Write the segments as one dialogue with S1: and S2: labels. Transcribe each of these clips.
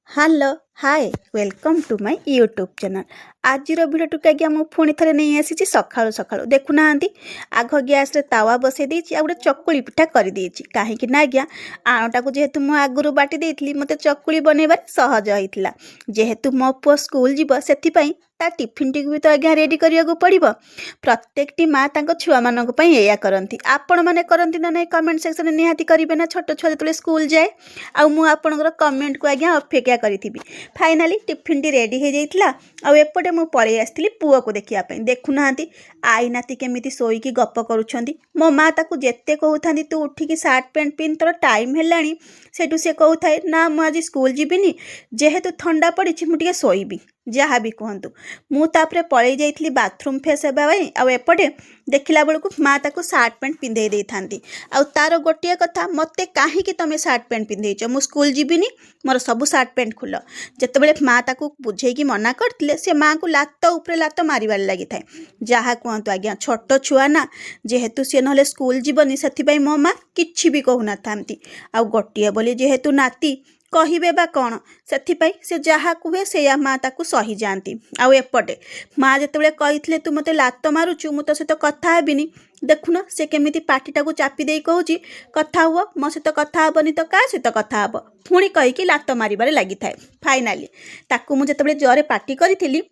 S1: Hello hi welcome to my YouTube channel. आज video आज्ञा मुझे पुणी थे नहीं आसी सकाळु सकाळु देखुना आग गैस रे तावा बसई देछि आ गोटे चकुली पिठा कर देछि कहीं आज्ञा आणटा को जेहेतु मु आगुरु बाटी देइथिली मते चकुली बनैबार सहज होइथिला। जेहेतु मो पुओ स्कूल जीव सेति पई ता टिफिन टी भी तो आज्ञा रेडी करिया पड़ो। प्रत्येक टी माँ तांको छुआ मानक पई एया करंती आपण माने करंती ना नहीं कमेंट सेक्शन में निहाती करिवे ना छोट छुआ जो स्कूल जाए आ मु आपनकर कमेंट को आज्ञा अपेक्षा करिथिबी। फाइनाली टिफिन टी रेडी हो जाइथिला आ एपटे मु पळै आस्थिली पुओ को देखिया पई देखुना आई नाती केमिति सोईकी गप करूछंती। मो माँ ताकू जेते कहउथांती तू उठिकी सार्ट पैंट पिन तोर टाइम हेलाणी सेठू से कहउथाए ना मु आज स्कूल जीविनी जेहेतु ठंडा पड़ी मुझे शोबी जहाँ भी कहतु मुझे पलि जाइली बाथरूम फेस होगा एपटे देखला बेलू माँ ताको सार्ट पैंट पिंधे दे था तार गोटे कथा मत कहीं तुम सार्ट पैंट पिंधेच मु स्कूल जीविनी मोर सब सार्ट पैंट खुल जिते माँ ताको बुझे मना करते से माँ को लात उपरे लात मारिबार लगी था जहाँ कहतु आज्ञा छोट छुआ ना जेहेतु सी ना स्कूल जीवनी से मो माँ कि भी कहूना था आ गोटे बोली जेहेतु नाती कहिबे बा कौन से जहाँ कहे से माँ ताकू सही जाती। आउ एपटे माँ जिते कही तू मत लात मारुचु मु तो सहित कथा हेबिनी देखुन से केमिति पार्टीटा को चापी दे कहूँ कथा हुआ मो सहित कथा हेबनी तो क्या सहित कथा हे पुणी कहीकि लात मारिबारे लगी थाए। फाइनाली ताकू मु जिते जरे पार्टी करी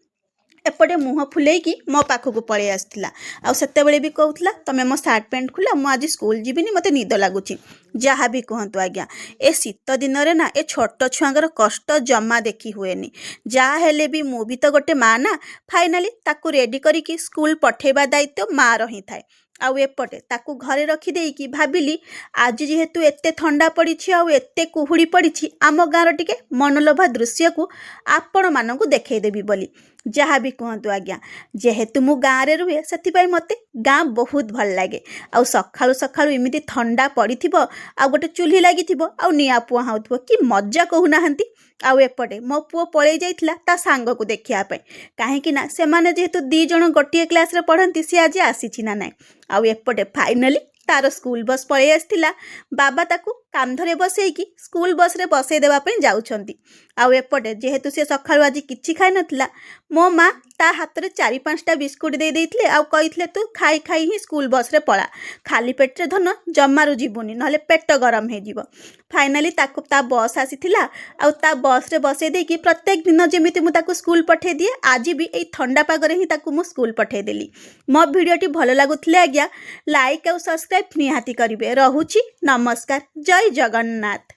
S1: एपटे मुह फुलेकी मो पाखक पलि आसला आते भी कहूला तुम मो सार्ट पैंट खुला मु आज स्कूल जीविनी मते निद लगुच जहाँ भी कहतु आज्ञा ए शीत दिन रे ना ए छोट छुआर कष्ट जमा देखी हुएनी जहाँ हेले भी मु भी तो गोटे माँ ना। फाइनाली ताकू रेडी करिकी स्कूल पठेबा दायित्व माँ रही थाए। आउ एपटे ताकू घरे रखिदेकी भाविली आज जेहेतु एते ठंडा पड़ी आउ एते कुहुड़ी पड़ी आम गाँव टिके मनलोभा दृश्य को आपण मानकू देखईदेवी बोली जहाँ भी कहतु आज्ञा जेहेतु मु गाँव रे रुहे से मते गाँ बहुत भल लगे। आउ सखाळु सखाळु इमिति ठंडा पड़ी आ गोटे चूल्ही लगी आउ निआ पुआ हाउथबो कि मजा कहूनाहांती। आउ एपटे मो पुओ पळै जाइथिला ता सांग को देखिया पे काहेकि ना से माने जेहेतु दी जण गोटे क्लास रे पढ़ंती सी आज आसीछि ना नाय। आउ एपटे फाइनली तार स्कूल बस पळै आस्थिला बाबा ताकू कांधरे बसैकी स्कूल बस रे बसई देवा पे जाउछंती। आउ एपटे जेहेतु से सखाळु आज किछि खाइ नथिला मो माँ ता हाथ रे 4-5टा बिस्कुट दे देइथिले आउ कहिथिले तू खाई खाई ही स्कूल बस रे पळा खाली पेट रे धन जमारू जीवनी नहले पेट गरम हे जीव। फाइनाली ताकू ता बस आसीथिला आउ ता बस रे बसई देकी प्रत्येक दिन जेमिति मु ताकू स्कूल पठे दिए आज भी एई ठंडा पागरे ही ताकू मु स्कूल पठे देली। मो भिडियोटी भल लागुथिले आज्ञा लाइक और सब्सक्राइब निहाती करिवे। रहुछि नमस्कार जय जगन्नाथ।